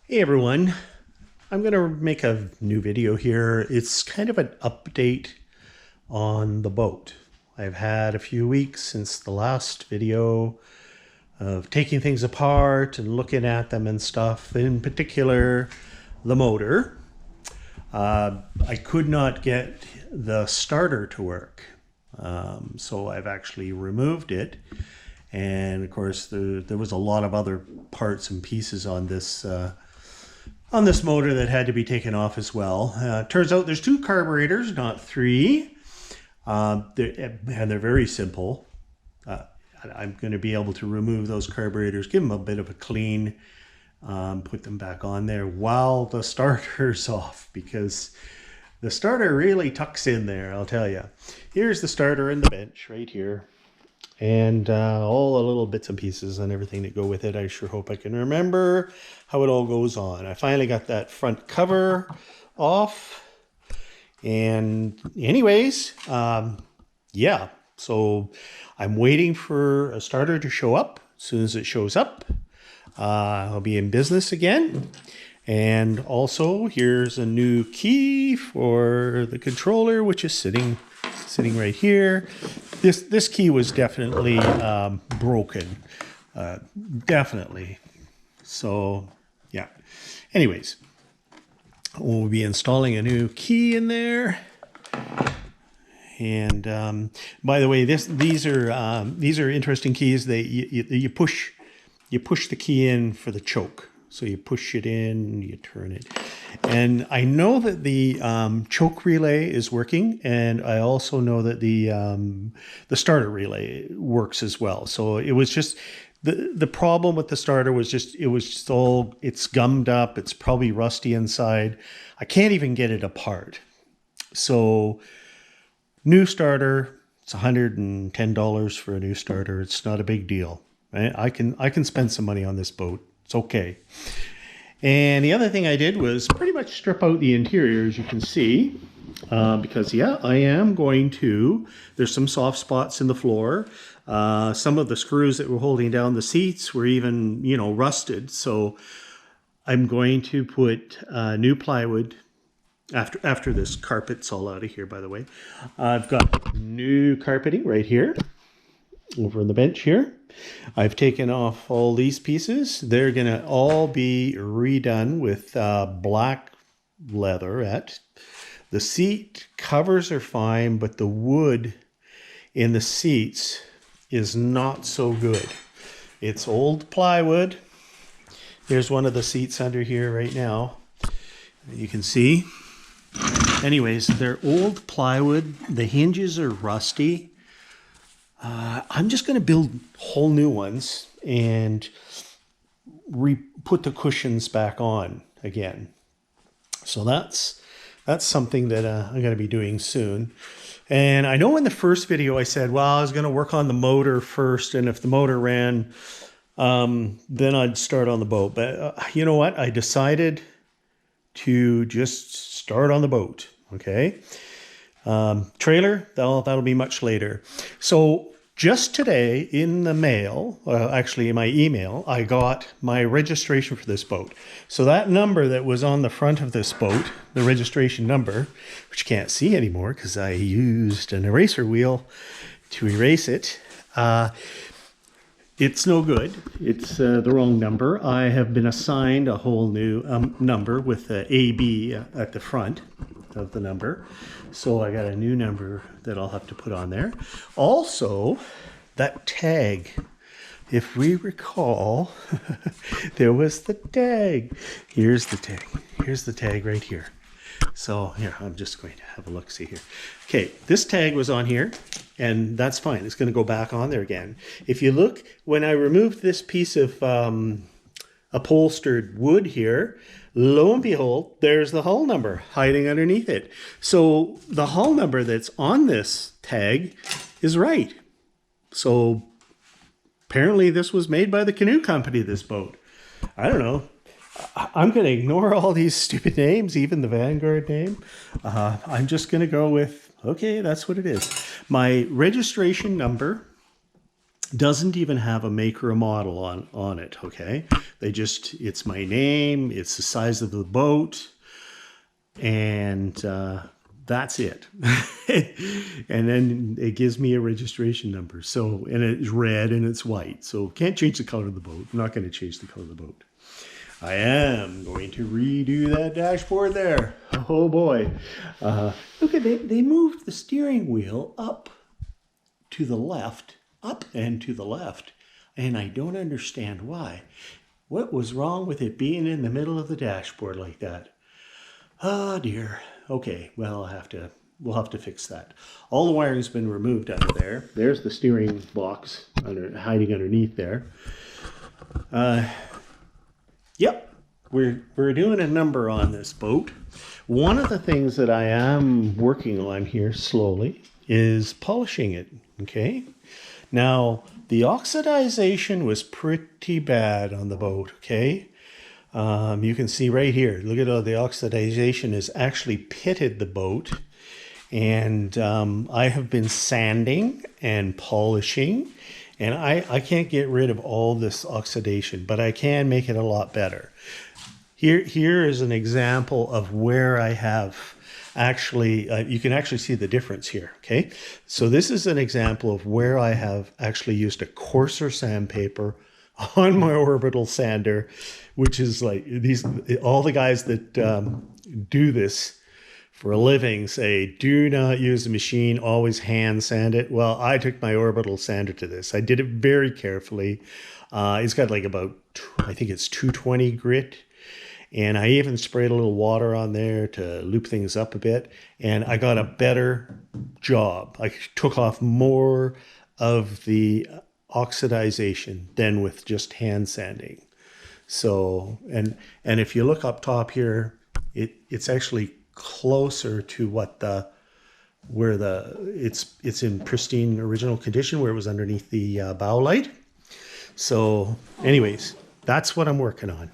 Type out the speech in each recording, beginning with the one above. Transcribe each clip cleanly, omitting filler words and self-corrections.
Hey everyone, I'm going to make a new video here. It's kind of an update on the boat. I've had a few weeks since the last video of taking things apart and looking at them and stuff, in particular the motor. I could not get the starter to work, so I've actually removed it. And of course there was a lot of other parts and pieces on this motor that had to be taken off as well. Turns out there's two carburetors, not three, and they're very simple. I'm going to be able to remove those carburetors, give them a bit of a clean, put them back on there while the starter's off, because the starter really tucks in there, I'll tell you. Here's the starter in the bench right here, and all the little bits and pieces and everything that go with it. I sure hope I can remember how it all goes on. I finally got that front cover off, and anyways, yeah, so I'm waiting for a starter to show up. As soon as it shows up, I'll be in business again. And also, here's a new key for the controller, which is sitting right here. This key was definitely broken, definitely. So yeah. Anyways, we'll be installing a new key in there. And by the way, these are interesting keys. You push the key in for the choke. So you push it in, you turn it. And I know that the choke relay is working, and I also know that the starter relay works as well. So it was just the problem with the starter was it's gummed up. It's probably rusty inside. I can't even get it apart. So new starter, it's $110 for a new starter. It's not a big deal, right? I can spend some money on this boat. It's okay. And the other thing I did was pretty much strip out the interior, as you can see, because yeah, I am going to, there's some soft spots in the floor. Some of the screws that were holding down the seats were even, rusted. So I'm going to put new plywood after this carpet's all out of here, by the way. I've got new carpeting right here over on the bench here. I've taken off all these pieces. They're going to all be redone with black leatherette. The seat covers are fine, but the wood in the seats is not so good. It's old plywood. Here's one of the seats under here right now. You can see. Anyways, they're old plywood. The hinges are rusty. I'm just going to build whole new ones and put the cushions back on again. So that's something that I'm going to be doing soon. And I know in the first video I said, well, I was going to work on the motor first, and if the motor ran, then I'd start on the boat. But you know what? I decided to just start on the boat. Okay. Trailer, that'll be much later. So just today in the mail, actually in my email, I got my registration for this boat. So that number that was on the front of this boat, the registration number, which you can't see anymore because I used an eraser wheel to erase it, it's no good. It's the wrong number. I have been assigned a whole new number with the AB at the front of the number. So I got a new number that I'll have to put on there. Also, that tag, if we recall, there was the tag. Here's the tag. Here's the tag right here. So here, I'm just going to have a look, see here. Okay, this tag was on here, and that's fine. It's going to go back on there again. If you look, when I removed this piece of upholstered wood here, lo and behold, there's the hull number hiding underneath it. So the hull number that's on this tag is right. So apparently this was made by the canoe company, this boat. I don't know. I'm going to ignore all these stupid names, even the Vanguard name. I'm just going to go with, okay, that's what it is. My registration number Doesn't even have a make or a model on it, okay? It's my name, it's the size of the boat, and that's it. And then it gives me a registration number. So, and it's red and it's white. So can't change the color of the boat. I'm not going to change the color of the boat. I am going to redo that dashboard there. Oh boy. Look at it. They moved the steering wheel up to the left, up and to the left. And I don't understand why. What was wrong with it being in the middle of the dashboard like that? Oh dear. Okay, well, we'll have to fix that. All the wiring's been removed under there. There's the steering box hiding underneath there. Yep, we're doing a number on this boat. One of the things that I am working on here slowly is polishing it, okay? Now, the oxidization was pretty bad on the boat, okay? You can see right here, look at how the oxidization has actually pitted the boat. And I have been sanding and polishing, and I can't get rid of all this oxidation, but I can make it a lot better. Here is an example of where I have actually, you can actually see the difference here, okay? So this is an example of where I have actually used a coarser sandpaper on my orbital sander, which is like all the guys that do this for a living say, do not use the machine, always hand sand it. Well, I took my orbital sander to this. I did it very carefully. It's got like about, I think it's 220 grit. And I even sprayed a little water on there to loop things up a bit. And I got a better job. I took off more of the oxidization than with just hand sanding. So, and if you look up top here, it's actually closer to what it's in pristine original condition where it was underneath the bow light. So anyways, that's what I'm working on.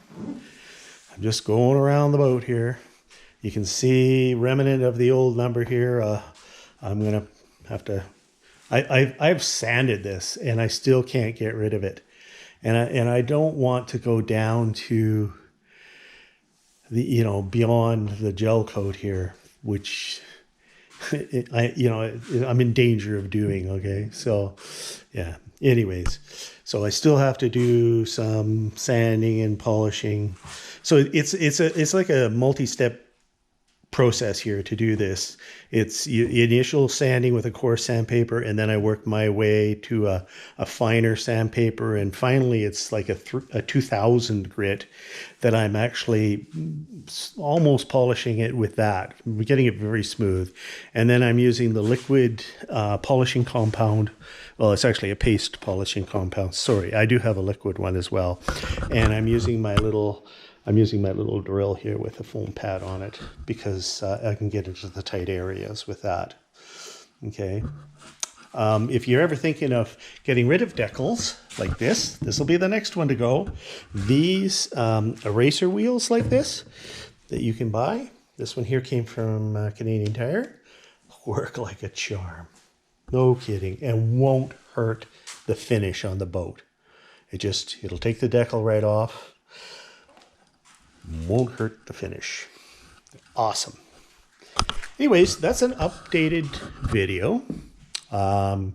I'm just going around the boat here. You can see remnant of the old number here. I'm gonna have to, I've sanded this and I still can't get rid of it. And I don't want to go down to the, beyond the gel coat here, which I'm in danger of doing. Okay. So yeah, anyways, so I still have to do some sanding and polishing. So it's like a multi-step process here to do this. It's initial sanding with a coarse sandpaper, and then I work my way to a finer sandpaper, and finally it's like a 2000 grit that I'm actually almost polishing it with that. I'm getting it very smooth. And then I'm using the liquid polishing compound. Well, it's actually a paste polishing compound. Sorry, I do have a liquid one as well. And I'm using my little drill here with a foam pad on it because I can get into the tight areas with that. Okay. If you're ever thinking of getting rid of decals like this will be the next one to go. These eraser wheels like this that you can buy. This one here came from Canadian Tire. Work like a charm. No kidding. And won't hurt the finish on the boat. It'll take the decal right off. Won't hurt the finish. Awesome. Anyways, that's an updated video. As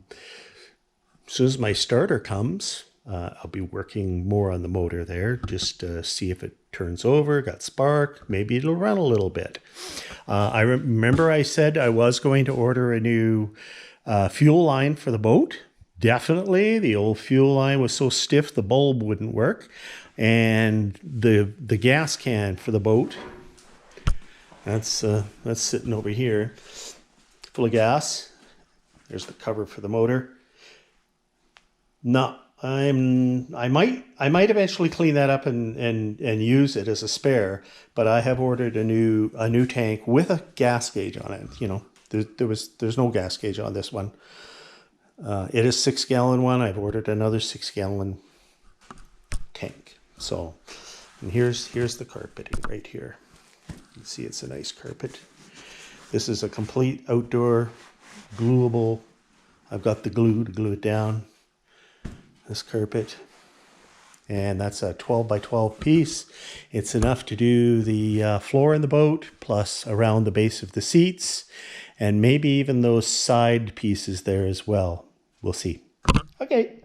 soon as my starter comes, I'll be working more on the motor there just to see if it turns over, got spark, maybe it'll run a little bit. I remember I said I was going to order a new fuel line for the boat. Definitely, the old fuel line was so stiff the bulb wouldn't work. And the gas can for the boat, that's sitting over here, full of gas. There's the cover for the motor. No, I might eventually clean that up and use it as a spare, but I have ordered a new tank with a gas gauge on it. There's no gas gauge on this one. It is 6-gallon one. I've ordered another 6-gallon tank. So, and here's the carpeting right here. You can see it's a nice carpet. This is a complete outdoor gluable. I've got the glue to glue it down. this carpet. And that's a 12 by 12 piece. It's enough to do the floor in the boat, plus around the base of the seats, and maybe even those side pieces there as well. We'll see. Okay.